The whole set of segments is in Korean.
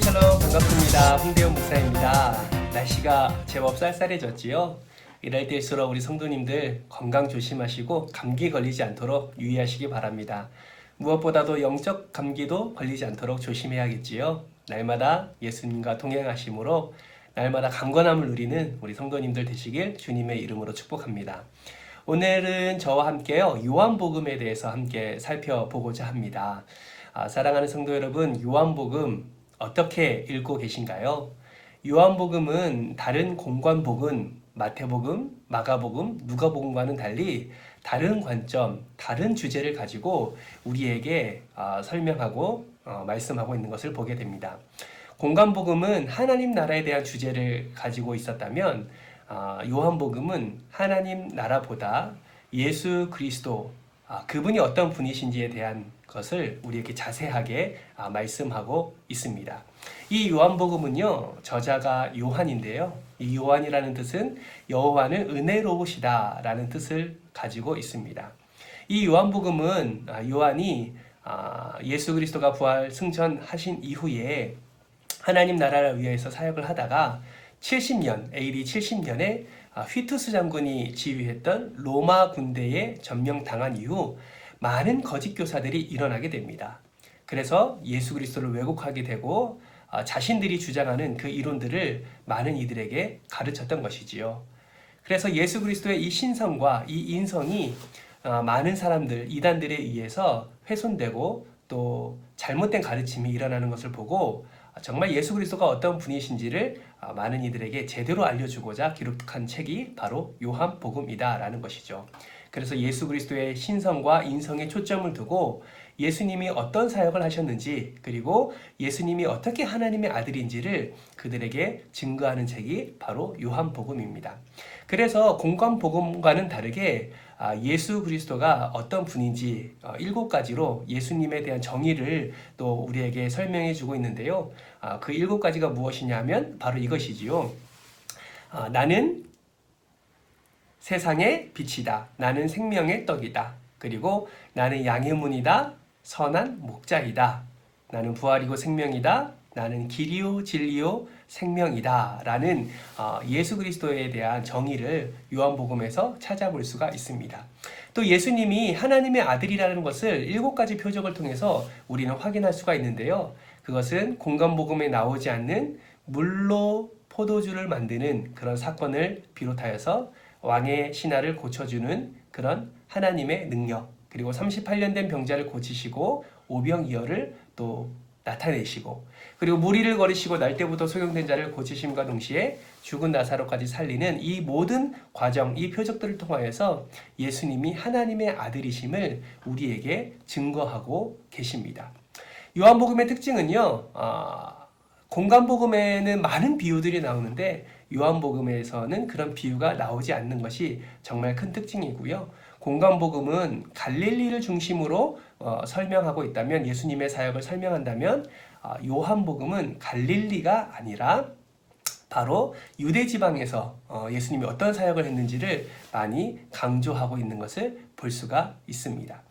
샬롬 반갑습니다. 홍대현 목사입니다. 날씨가 제법 쌀쌀해졌지요. 이럴 때일수록 우리 성도님들 건강 조심하시고 감기 걸리지 않도록 유의하시기 바랍니다. 무엇보다도 영적 감기도 걸리지 않도록 조심해야겠지요. 날마다 예수님과 동행하심으로 날마다 강건함을 누리는 우리 성도님들 되시길 주님의 이름으로 축복합니다. 오늘은 저와 함께요, 요한복음에 대해서 함께 살펴보고자 합니다. 사랑하는 성도 여러분, 요한복음 어떻게 읽고 계신가요? 요한복음은 다른 공관복음, 마태복음, 마가복음, 누가복음과는 달리 다른 관점, 다른 주제를 가지고 우리에게 설명하고 말씀하고 있는 것을 보게 됩니다. 공관복음은 하나님 나라에 대한 주제를 가지고 있었다면 요한복음은 하나님 나라보다 예수 그리스도, 그분이 어떤 분이신지에 대한 것을 우리에게 자세하게 말씀하고 있습니다. 이 요한복음은요, 저자가 요한인데요. 이 요한이라는 뜻은 여호와는 은혜로우시다 라는 뜻을 가지고 있습니다. 이 요한복음은 요한이 예수 그리스도가 부활 승천하신 이후에 하나님 나라를 위해서 사역을 하다가 70년, AD 70년에 휘투스 장군이 지휘했던 로마 군대에 점령당한 이후 많은 거짓 교사들이 일어나게 됩니다. 그래서 예수 그리스도를 왜곡하게 되고 자신들이 주장하는 그 이론들을 많은 이들에게 가르쳤던 것이지요. 그래서 예수 그리스도의 이 신성과 이 인성이 많은 사람들, 이단들에 의해서 훼손되고 또 잘못된 가르침이 일어나는 것을 보고 정말 예수 그리스도가 어떤 분이신지를 많은 이들에게 제대로 알려주고자 기록한 책이 바로 요한복음이다라는 것이죠. 그래서 예수 그리스도의 신성과 인성에 초점을 두고 예수님이 어떤 사역을 하셨는지, 그리고 예수님이 어떻게 하나님의 아들인지를 그들에게 증거하는 책이 바로 요한복음입니다. 그래서 공관복음과는 다르게 예수 그리스도가 어떤 분인지 7가지로 예수님에 대한 정의를 또 우리에게 설명해 주고 있는데요. 그 7가지가 무엇이냐면 바로 이것이지요. 나는 세상의 빛이다. 나는 생명의 떡이다. 그리고 나는 양의 문이다. 선한 목자이다. 나는 부활이고 생명이다. 나는 길이요 진리요 생명이다 라는 예수 그리스도에 대한 정의를 요한복음에서 찾아볼 수가 있습니다. 또 예수님이 하나님의 아들이라는 것을 7가지 표적을 통해서 우리는 확인할 수가 있는데요. 그것은 공관복음에 나오지 않는 물로 포도주를 만드는 그런 사건을 비롯하여서 왕의 신하를 고쳐주는 그런 하나님의 능력, 그리고 38년 된 병자를 고치시고 오병이어를 또 나타내시고, 그리고 무리를 거르시고 날때부터 소경된 자를 고치심과 동시에 죽은 나사로까지 살리는 이 모든 과정, 이 표적들을 통하여서 예수님이 하나님의 아들이심을 우리에게 증거하고 계십니다. 요한복음의 특징은요, 공관복음에는 많은 비유들이 나오는데 요한복음에서는 그런 비유가 나오지 않는 것이 정말 큰 특징이고요. 공관복음은 갈릴리를 중심으로 설명하고 있다면, 예수님의 사역을 설명한다면 요한복음은 갈릴리가 아니라 바로 유대 지방에서 예수님이 어떤 사역을 했는지를 많이 강조하고 있는 것을 볼 수가 있습니다.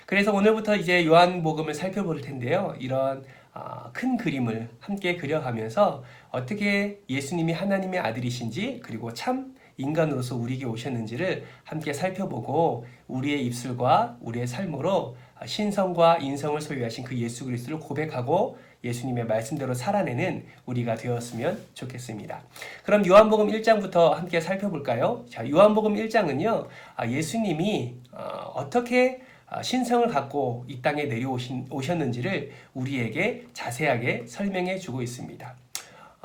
그래서 오늘부터 이제 요한복음을 살펴볼 텐데요. 이런 큰 그림을 함께 그려가면서 어떻게 예수님이 하나님의 아들이신지, 그리고 참 인간으로서 우리에게 오셨는지를 함께 살펴보고 우리의 입술과 우리의 삶으로 신성과 인성을 소유하신 그 예수 그리스도를 고백하고 예수님의 말씀대로 살아내는 우리가 되었으면 좋겠습니다. 그럼 요한복음 1장부터 함께 살펴볼까요? 자, 요한복음 1장은요, 예수님이 어떻게 신성을 갖고 이 땅에 내려오셨는지를 우리에게 자세하게 설명해 주고 있습니다.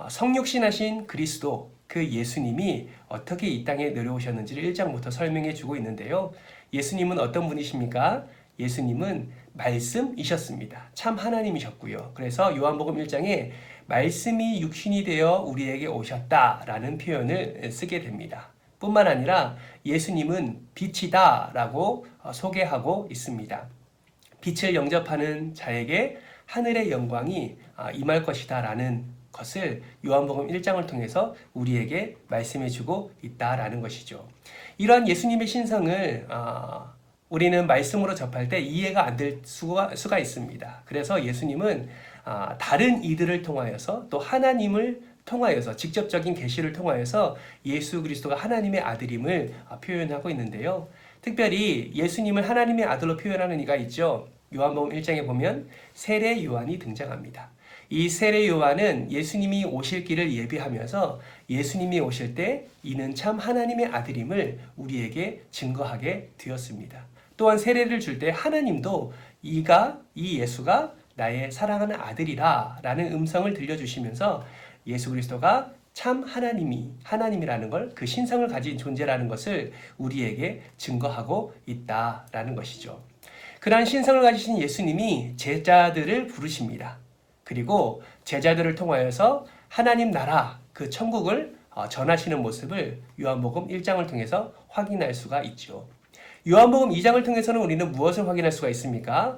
성육신하신 그리스도, 그 예수님이 어떻게 이 땅에 내려오셨는지를 1장부터 설명해 주고 있는데요. 예수님은 어떤 분이십니까? 예수님은 말씀이셨습니다. 참 하나님이셨고요. 그래서 요한복음 1장에 말씀이 육신이 되어 우리에게 오셨다라는 표현을 쓰게 됩니다. 뿐만 아니라 예수님은 빛이다 라고 소개하고 있습니다. 빛을 영접하는 자에게 하늘의 영광이 임할 것이다 라는 것을 요한복음 1장을 통해서 우리에게 말씀해 주고 있다라는 것이죠. 이러한 예수님의 신성을 우리는 말씀으로 접할 때 이해가 안 될 수가 있습니다. 그래서 예수님은 다른 이들을 통하여서 또 하나님을 통하여서 직접적인 계시를 통하여서 예수 그리스도가 하나님의 아들임을 표현하고 있는데요. 특별히 예수님을 하나님의 아들로 표현하는 이가 있죠. 요한복음 1장에 보면 세례 요한이 등장합니다. 이 세례 요한은 예수님이 오실 길을 예비하면서 예수님이 오실 때 이는 참 하나님의 아들임을 우리에게 증거하게 되었습니다. 또한 세례를 줄 때 하나님도 이 예수가 나의 사랑하는 아들이라 라는 음성을 들려주시면서 예수 그리스도가 참 하나님이라는 걸, 그 신성을 가진 존재라는 것을 우리에게 증거하고 있다라는 것이죠. 그러한 신성을 가지신 예수님이 제자들을 부르십니다. 그리고 제자들을 통하여서 하나님 나라, 그 천국을 전하시는 모습을 요한복음 1장을 통해서 확인할 수가 있죠. 요한복음 2장을 통해서는 우리는 무엇을 확인할 수가 있습니까?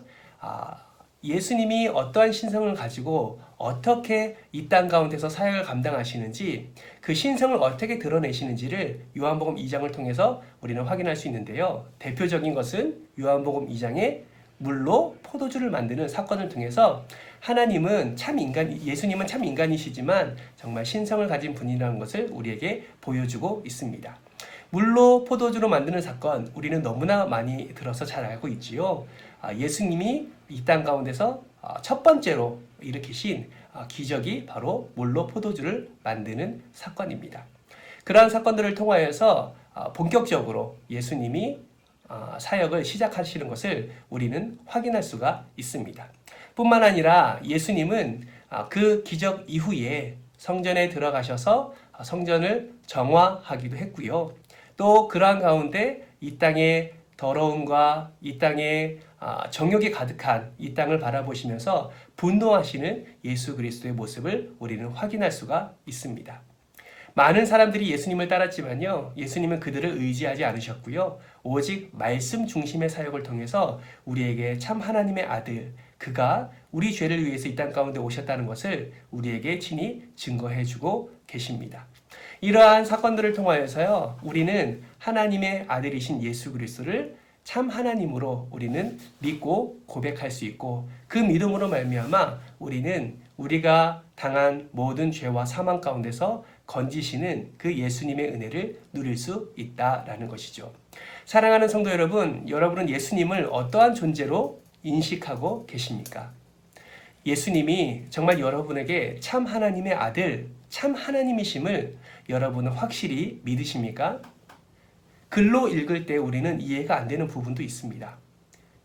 예수님이 어떠한 신성을 가지고 어떻게 이 땅 가운데서 사역을 감당하시는지, 그 신성을 어떻게 드러내시는지를 요한복음 2장을 통해서 우리는 확인할 수 있는데요. 대표적인 것은 요한복음 2장에 물로 포도주를 만드는 사건을 통해서 예수님은 참 인간이시지만 정말 신성을 가진 분이라는 것을 우리에게 보여주고 있습니다. 물로 포도주로 만드는 사건, 우리는 너무나 많이 들어서 잘 알고 있지요. 예수님이 이 땅 가운데서 첫 번째로 일으키신 기적이 바로 물로 포도주를 만드는 사건입니다. 그러한 사건들을 통하여서 본격적으로 예수님이 사역을 시작하시는 것을 우리는 확인할 수가 있습니다. 뿐만 아니라 예수님은 그 기적 이후에 성전에 들어가셔서 성전을 정화하기도 했고요. 또 그러한 가운데 이 땅의 더러움과 이 땅의 정욕이 가득한 이 땅을 바라보시면서 분노하시는 예수 그리스도의 모습을 우리는 확인할 수가 있습니다. 많은 사람들이 예수님을 따랐지만요, 예수님은 그들을 의지하지 않으셨고요. 오직 말씀 중심의 사역을 통해서 우리에게 참 하나님의 아들, 그가 우리 죄를 위해서 이 땅 가운데 오셨다는 것을 우리에게 친히 증거해주고 계십니다. 이러한 사건들을 통하여서요, 우리는 하나님의 아들이신 예수 그리스도를 참 하나님으로 우리는 믿고 고백할 수 있고, 그 믿음으로 말미암아 우리는 우리가 당한 모든 죄와 사망 가운데서 건지시는 그 예수님의 은혜를 누릴 수 있다라는 것이죠. 사랑하는 성도 여러분, 여러분은 예수님을 어떠한 존재로 인식하고 계십니까? 예수님이 정말 여러분에게 참 하나님의 아들, 참 하나님이심을 여러분은 확실히 믿으십니까? 글로 읽을 때 우리는 이해가 안 되는 부분도 있습니다.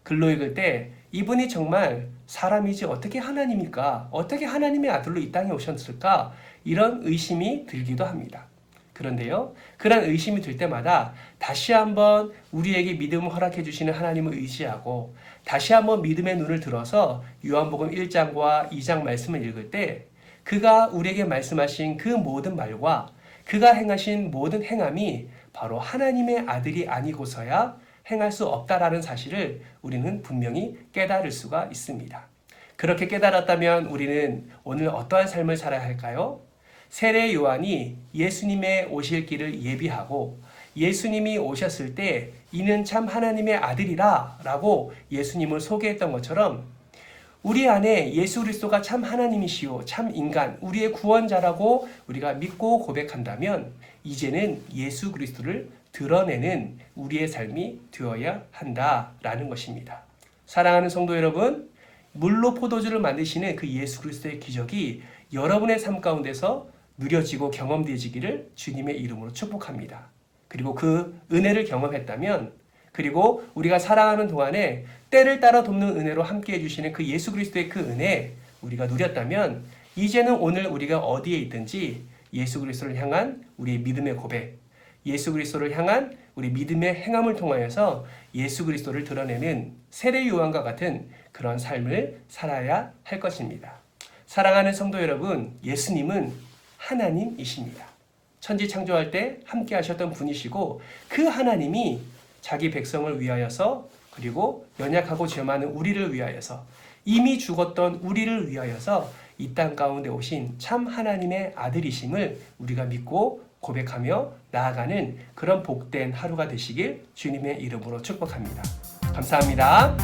글로 읽을 때 이분이 정말 사람이지 어떻게 하나님일까? 어떻게 하나님의 아들로 이 땅에 오셨을까? 이런 의심이 들기도 합니다. 그런데요, 그런 의심이 들 때마다 다시 한번 우리에게 믿음을 허락해 주시는 하나님을 의지하고 다시 한번 믿음의 눈을 들어서 요한복음 1장과 2장 말씀을 읽을 때 그가 우리에게 말씀하신 그 모든 말과 그가 행하신 모든 행함이 바로 하나님의 아들이 아니고서야 행할 수 없다라는 사실을 우리는 분명히 깨달을 수가 있습니다. 그렇게 깨달았다면 우리는 오늘 어떠한 삶을 살아야 할까요? 세례 요한이 예수님의 오실 길을 예비하고 예수님이 오셨을 때 이는 참 하나님의 아들이라 라고 예수님을 소개했던 것처럼 우리 안에 예수 그리스도가 참 하나님이시오, 참 인간, 우리의 구원자라고 우리가 믿고 고백한다면 이제는 예수 그리스도를 드러내는 우리의 삶이 되어야 한다라는 것입니다. 사랑하는 성도 여러분, 물로 포도주를 만드시는 그 예수 그리스도의 기적이 여러분의 삶 가운데서 누려지고 경험되어지기를 주님의 이름으로 축복합니다. 그리고 그 은혜를 경험했다면, 그리고 우리가 살아가는 동안에 때를 따라 돕는 은혜로 함께 해주시는 그 예수 그리스도의 그 은혜 우리가 누렸다면 이제는 오늘 우리가 어디에 있든지 예수 그리스도를 향한 우리의 믿음의 고백, 예수 그리스도를 향한 우리 믿음의 행함을 통하여서 예수 그리스도를 드러내는 세례 요한과 같은 그런 삶을 살아야 할 것입니다. 사랑하는 성도 여러분, 예수님은 하나님이십니다. 천지 창조할 때 함께 하셨던 분이시고 그 하나님이 자기 백성을 위하여서 그리고 연약하고 죄 많은 우리를 위하여서 이미 죽었던 우리를 위하여서 이 땅 가운데 오신 참 하나님의 아들이심을 우리가 믿고 고백하며 나아가는 그런 복된 하루가 되시길 주님의 이름으로 축복합니다. 감사합니다.